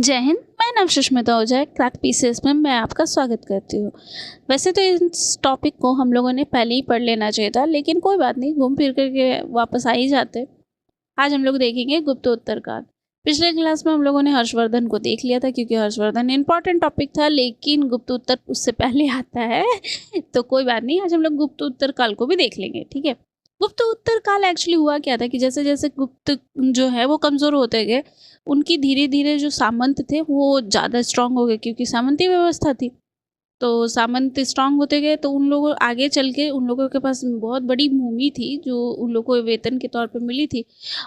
जय हिंद। मैं नाम सुष्मिता ओझा, क्रैक पीसीएस में मैं आपका स्वागत करती हूँ। वैसे तो इस टॉपिक को हम लोगों ने पहले ही पढ़ लेना चाहिए था, लेकिन कोई बात नहीं, घूम फिर करके वापस आ ही जाते। आज हम लोग देखेंगे गुप्तोत्तर काल। पिछले क्लास में हम लोगों ने हर्षवर्धन को देख लिया था, क्योंकि हर्षवर्धन इंपॉर्टेंट टॉपिक था, लेकिन गुप्तोत्तर उससे पहले आता है तो कोई बात नहीं, आज हम लोग गुप्तोत्तर काल को भी देख लेंगे। ठीक है, गुप्तोत्तर काल एक्चुअली हुआ क्या था कि जैसे जैसे गुप्त जो है वो कमज़ोर होते गए, उनकी धीरे धीरे जो सामंत थे वो ज़्यादा स्ट्रांग हो गए, क्योंकि सामंती व्यवस्था थी। तो सामंत स्ट्रांग होते गए तो उन लोगों आगे चल के उन लोगों के पास बहुत बड़ी भूमि थी, जो उन लोगों को वेतन के तौर पे मिली थी,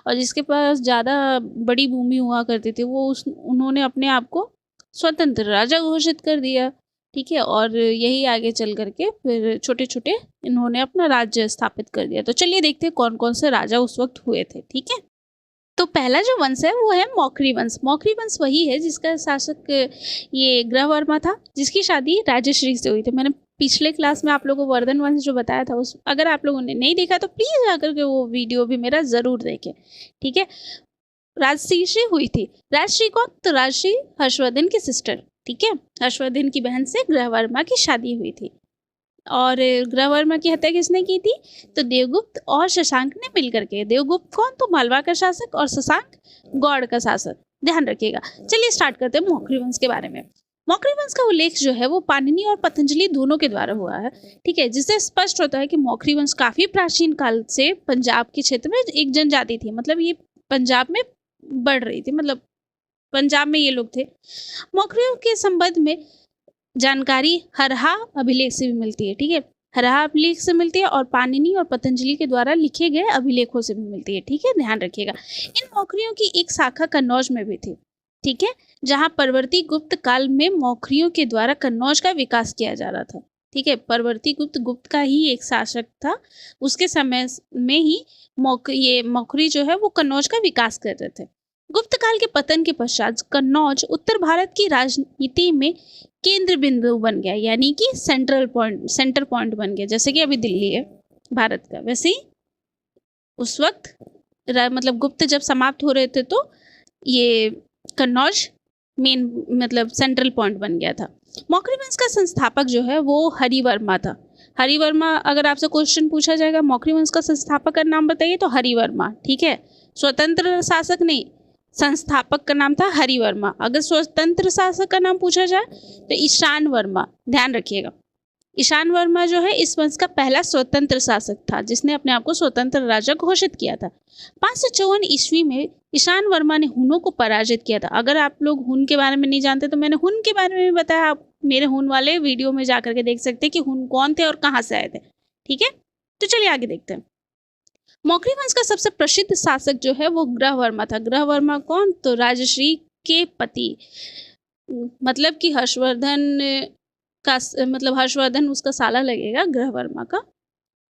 और जिसके पास ज़्यादा बड़ी भूमि हुआ करती थी वो उन्होंने अपने आप को स्वतंत्र राजा घोषित कर दिया। ठीक है, और यही आगे चल करके फिर छोटे छोटे इन्होंने अपना राज्य स्थापित कर दिया। तो चलिए देखते हैं कौन कौन से राजा उस वक्त हुए थे। ठीक है, तो पहला जो वंश है वो है मौखरी वंश। मौखरी वंश वही है जिसका शासक ये ग्रहवर्मा था, जिसकी शादी राजश्री से हुई थी। मैंने पिछले क्लास में आप लोगों को वर्धन वंश जो बताया था, उस अगर आप लोगों ने नहीं देखा तो प्लीज़ जाकर के वो वीडियो भी मेरा ज़रूर देखें। ठीक है, राजश्री से हुई थी। राजश्री कौन? तो राजश्री हर्षवर्धन की सिस्टर। ठीक है, हर्षवर्धन की बहन से ग्रहवर्मा की शादी हुई थी। और ग्रहवर्मा की हत्या किसने की थी? तो देवगुप्त और शशांक ने मिलकर के। देवगुप्त कौन? तो मालवा का शासक, और शशांक गौड़ का शासक। ध्यान रखिएगा। चलिए स्टार्ट करते हैं मौखरी वंश के बारे में। मौखरी वंश का उल्लेख जो है वो पाणिनि और पतंजलि दोनों के द्वारा हुआ है। ठीक है, जिससे स्पष्ट होता है कि मौखरी वंश काफी प्राचीन काल से पंजाब के क्षेत्र में एक जनजाति थी। मतलब ये पंजाब में बढ़ रही थी, मतलब पंजाब में ये लोग थे। मौखरियों के संबंध में जानकारी हरहा अभिलेख से भी मिलती है। ठीक है, हरहा अभिलेख से मिलती है और पाणिनि और पतंजलि के द्वारा लिखे गए अभिलेखों से भी मिलती है। ठीक है, ध्यान रखिएगा। इन मौखरियों की एक शाखा कन्नौज में भी थी। ठीक है, जहां परवर्ती गुप्त काल में मौखरियों के द्वारा कन्नौज का विकास किया जा रहा था। ठीक है, परवर्ती गुप्त का ही एक शासक था, उसके समय में ही ये मौखरी जो है वो कन्नौज का विकास कर रहे थे। गुप्त काल के पतन के पश्चात कन्नौज उत्तर भारत की राजनीति में केंद्र बिंदु बन गया, यानी कि सेंटर पॉइंट बन गया। जैसे कि अभी दिल्ली है भारत का, वैसे ही उस वक्त मतलब गुप्त जब समाप्त हो रहे थे तो ये कन्नौज मेन मतलब सेंट्रल पॉइंट बन गया था। मौखरी वंश का संस्थापक जो है वो हरिवर्मा था। हरिवर्मा, अगर आपसे क्वेश्चन पूछा जाएगा मौखरी वंश का संस्थापक का नाम बताइए तो हरिवर्मा। ठीक है, स्वतंत्र शासक नहीं, संस्थापक का नाम था हरिवर्मा। अगर स्वतंत्र शासक का नाम पूछा जाए तो ईशान वर्मा। ध्यान रखिएगा, ईशान वर्मा जो है इस वंश का पहला स्वतंत्र शासक था, जिसने अपने आप को स्वतंत्र राजा घोषित किया था। 554 ईस्वी में ईशान वर्मा ने हुनों को पराजित किया था। अगर आप लोग हुन के बारे में नहीं जानते तो मैंने हुन के बारे में भी बताया, आप मेरे हुन वाले वीडियो में जाकर के देख सकते हैं कि हुन कौन थे और कहाँ से आए थे। ठीक है, तो चलिए आगे देखते हैं। मौखरी वंश का सबसे प्रसिद्ध शासक जो है वो ग्रहवर्मा था। ग्रहवर्मा कौन? तो राजश्री के पति, मतलब कि हर्षवर्धन का मतलब हर्षवर्धन उसका साला लगेगा ग्रहवर्मा का।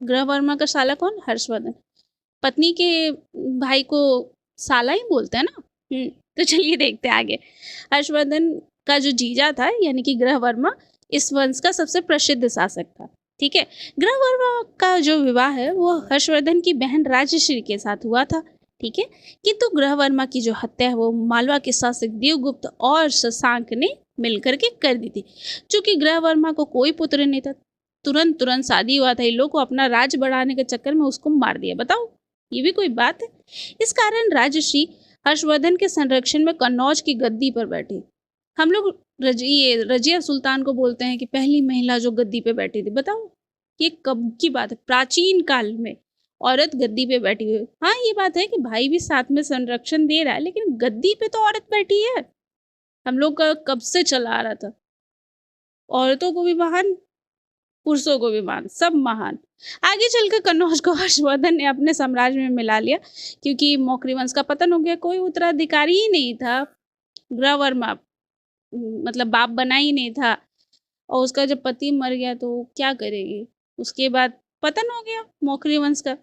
ग्रहवर्मा का साला कौन? हर्षवर्धन। पत्नी के भाई को साला ही बोलते हैं ना। तो चलिए देखते हैं आगे। हर्षवर्धन का जो जीजा था यानी कि ग्रहवर्मा इस वंश का सबसे प्रसिद्ध शासक था। ठीक है, ग्रहवर्मा का जो विवाह है वो हर्षवर्धन की बहन राजश्री के साथ हुआ था। ठीक है, किंतु ग्रहवर्मा की जो हत्या है वो मालवा के शासक देवगुप्त और शशांक ने मिलकर के कर दी थी। चूंकि ग्रहवर्मा को कोई पुत्र नहीं था, तुरंत तुरंत शादी हुआ था, इन लोग को अपना राज बढ़ाने के चक्कर में उसको मार दिया। बताओ, ये भी कोई बात है? इस कारण राजश्री हर्षवर्धन के संरक्षण में कन्नौज की गद्दी पर बैठी। हम लोग रजिया सुल्तान को बोलते हैं कि पहली महिला जो गद्दी पे बैठी थी। बताओ, ये कब की बात है? प्राचीन काल में औरत गद्दी पे बैठी हुई। हाँ, ये बात है कि भाई भी साथ में संरक्षण दे रहा है, लेकिन गद्दी पे तो औरत बैठी है। हम लोग का कब से चला आ रहा था, औरतों को भी महान, पुरुषों को भी महान, सब महान। आगे चलकर कन्नौज को हर्षवर्धन ने अपने साम्राज्य में मिला लिया, क्योंकि मौखरी वंश का पतन हो गया, कोई उत्तराधिकारी ही नहीं था। ग्रहवर्मा मतलब बाप बना ही नहीं था, और उसका जब पति मर गया तो क्या करेगी, उसके बाद पतन हो गया मौखरी वंश का।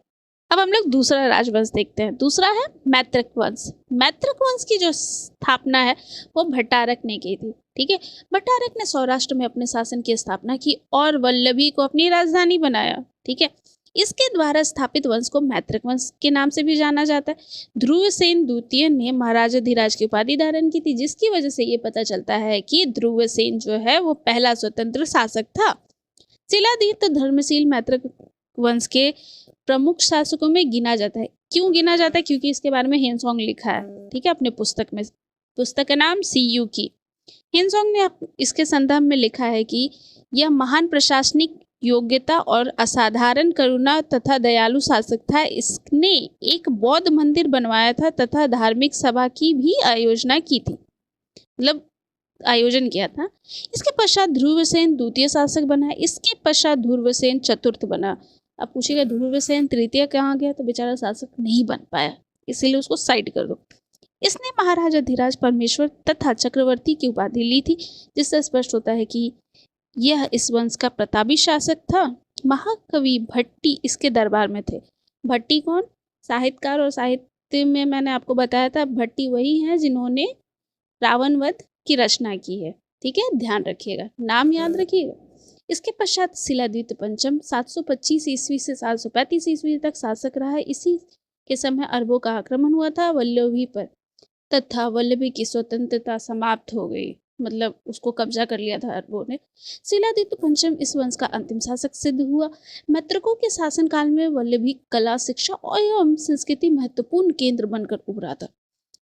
अब हम लोग दूसरा राजवंश देखते हैं। दूसरा है मैत्रक वंश। मैत्रक वंश की जो स्थापना है वो भट्टारक ने की थी। ठीक है, भट्टारक ने सौराष्ट्र में अपने शासन की स्थापना की और वल्लभी को अपनी राजधानी बनाया। ठीक है, इसके द्वारा स्थापित वंश को मैत्रक वंश के नाम से भी जाना जाता है। ध्रुवसेन द्वितीय ने महाराजा धीराज की उपाधि धारण की थी, जिसकी वजह से ये पता चलता है कि ध्रुवसेन जो है वो पहला स्वतंत्र शासक था। शिलादित्य धर्मशील मैत्रक वंश के प्रमुख शासकों में गिना जाता है। क्यों गिना जाता है? क्योंकि इसके बारे में हिनसोंग लिखा है, ठीक है, अपने पुस्तक में। पुस्तक का नाम सीयू की। हिनसोंग ने इसके संदर्भ में लिखा है कि यह महान प्रशासनिक योग्यता और असाधारण करुणा तथा दयालु शासक था। इसने एक बौद्ध मंदिर बनवाया था तथा धार्मिक सभा की भी आयोजना की थी, मतलब आयोजन किया था। इसके पश्चात ध्रुवसेन द्वितीय शासक बना। इसके पश्चात ध्रुवसेन चतुर्थ बना। अब पूछेगा ध्रुवसेन तृतीय कहाँ गया? तो बेचारा शासक नहीं बन पाया, इसीलिए उसको साइड कर दो। इसने महाराजा धीराज परमेश्वर तथा चक्रवर्ती की उपाधि ली थी, जिससे स्पष्ट होता है कि यह इस वंश का प्रतापी शासक था। महाकवि भट्टी इसके दरबार में थे। भट्टी कौन? साहित्यकार। और साहित्य में मैंने आपको बताया था भट्टी वही हैं जिन्होंने रावण वध की रचना की है, ठीक है, ध्यान रखिएगा, नाम याद रखिएगा। इसके पश्चात शिलादित्य पंचम 725 ईस्वी से 735 ईस्वी तक शासक रहा है। इसी के समय अरबों का आक्रमण हुआ था वल्लभी पर तथा वल्लभी की स्वतंत्रता समाप्त हो गई, मतलब उसको कब्जा कर लिया था अरबों ने। शिलादित्य पंचम इस वंश का अंतिम शासक सिद्ध हुआ। मैत्रकों के शासनकाल में वल्लभी कला, शिक्षा एवं संस्कृति महत्वपूर्ण केंद्र बनकर उभरा था।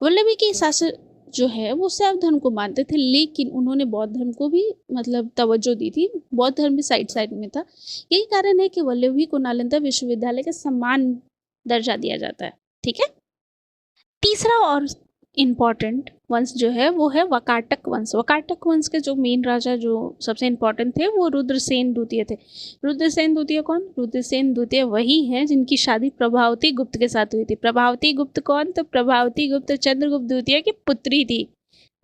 वल्लभी के शासक जो है वो शैव धर्म को मानते थे, लेकिन उन्होंने बौद्ध धर्म को भी मतलब तवज्जो दी थी। बौद्ध धर्म भी साइड में था। यही कारण है कि वल्लभी को नालंदा विश्वविद्यालय का सम्मान दर्जा दिया जाता है, ठीक है। तीसरा और इम्पॉर्टेंट वंश जो है वो है वकाटक वंश। वकाटक वंश के जो मेन राजा जो सबसे इम्पॉर्टेंट थे वो रुद्रसेन द्वितीय थे। रुद्रसेन द्वितीय कौन? रुद्रसेन द्वितीय वही हैं जिनकी शादी प्रभावती गुप्त के साथ हुई थी। प्रभावती गुप्त कौन? तो प्रभावती गुप्त चंद्रगुप्त द्वितीय की पुत्री थी,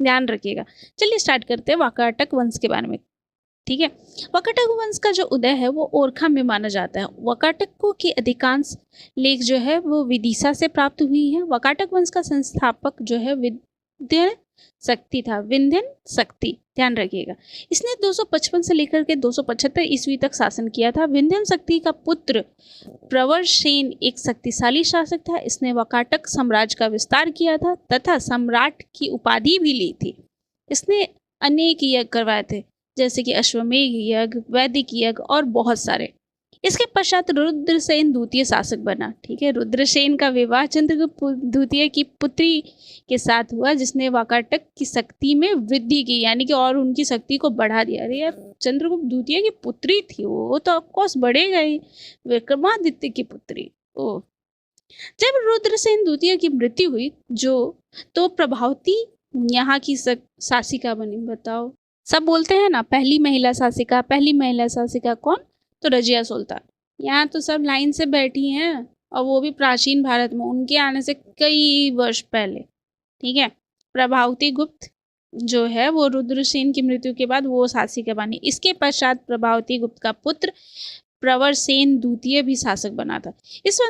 ध्यान रखिएगा। चलिए स्टार्ट करते हैं वकाटक वंश के बारे में, ठीक है। वकाटक वंश का जो उदय है वो ओरछा में माना जाता है। वकाटकों की अधिकांश लेख जो है वो विदिशा से प्राप्त हुई है। वकाटक वंश का संस्थापक जो है विंध्यन शक्ति था, विंध्यन शक्ति, ध्यान रखिएगा। इसने 255 से लेकर के 275 ईस्वी तक शासन किया था। विंध्यन शक्ति का पुत्र प्रवरसेन एक शक्तिशाली शासक था। इसने वकाटक साम्राज्य का विस्तार किया था तथा सम्राट की उपाधि भी ली थी। इसने अनेक यज्ञ करवाए थे, जैसे कि अश्वमेध यज्ञ, वैदिक यज्ञ और बहुत सारे। इसके पश्चात रुद्रसेन द्वितीय शासक बना, ठीक है। रुद्रसेन का विवाह चंद्रगुप्त द्वितीय की पुत्री के साथ हुआ, जिसने वाकाटक की शक्ति में वृद्धि की, यानी कि और उनकी शक्ति को बढ़ा दिया। अरे यार, चंद्रगुप्त द्वितीय की पुत्री थी वो तो ऑफकोर्स बढ़ेगा ही, विक्रमादित्य की पुत्री। ओ जब रुद्रसेन द्वितीय की मृत्यु हुई तो प्रभावती यहाँ की शासिका बनी। बताओ, सब बोलते हैं ना पहली महिला शासिका कौन? तो रजिया सुल्तान। यहाँ तो सब लाइन से बैठी हैं, और वो भी प्राचीन भारत में, उनके आने से कई वर्ष पहले, ठीक है। प्रभावती गुप्त जो है वो रुद्रसेन की मृत्यु के बाद वो शासिका बनी। इसके पश्चात प्रभावती गुप्त का पुत्र प्रवरसेन द्वितीय भी शासक बना था। इस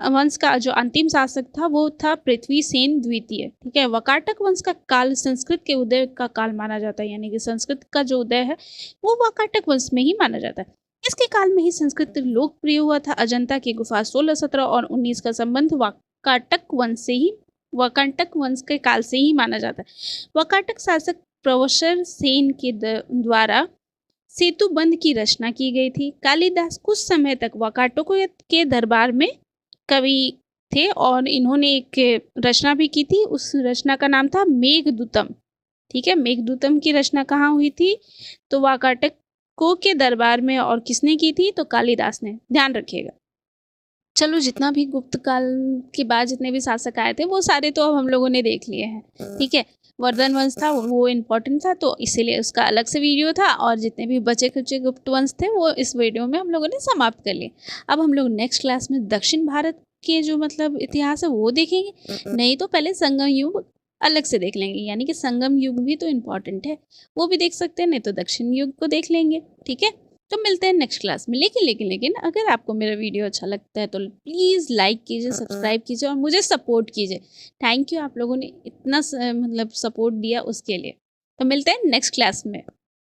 वंश का जो अंतिम शासक था वो था पृथ्वीसेन द्वितीय, ठीक है। वकाटक वंश का काल संस्कृत के उदय का काल माना जाता है, यानी कि संस्कृत का जो उदय है वो वकाटक वंश में ही माना जाता है। इसके काल में ही संस्कृत लोकप्रिय हुआ था। अजंता की गुफा 16, 17 और 19 का संबंध वकाटक वंश के काल से ही माना जाता है। वकाटक शासक प्रवरसेन के द्वारा सेतु बंध की रचना की गई थी। कालिदास कुछ समय तक वकाटकों के दरबार में कवि थे और इन्होंने एक रचना भी की थी। उस रचना का नाम था मेघदूतम, ठीक है। मेघदूतम की रचना कहाँ हुई थी? तो वाकाटकों के दरबार में। और किसने की थी? तो कालिदास ने, ध्यान रखिएगा। चलो, जितना भी गुप्त काल के बाद जितने भी शासक आए थे वो सारे तो अब हम लोगों ने देख लिए हैं, ठीक है। वर्धन वंश था वो इम्पोर्टेंट था, तो इसीलिए उसका अलग से वीडियो था, और जितने भी बचे खुचे गुप्त वंश थे वो इस वीडियो में हम लोगों ने समाप्त कर लिए। अब हम लोग नेक्स्ट क्लास में दक्षिण भारत के जो मतलब इतिहास है वो देखेंगे। नहीं तो पहले संगम युग अलग से देख लेंगे, यानी कि संगम युग भी तो इम्पोर्टेंट है, वो भी देख सकते हैं। नहीं तो दक्षिण युग को देख लेंगे, ठीक है। तो मिलते हैं नेक्स्ट क्लास में। लेकिन अगर आपको मेरा वीडियो अच्छा लगता है तो प्लीज़ लाइक कीजिए, सब्सक्राइब कीजिए और मुझे सपोर्ट कीजिए। थैंक यू, आप लोगों ने इतना मतलब सपोर्ट दिया उसके लिए। तो मिलते हैं नेक्स्ट क्लास में।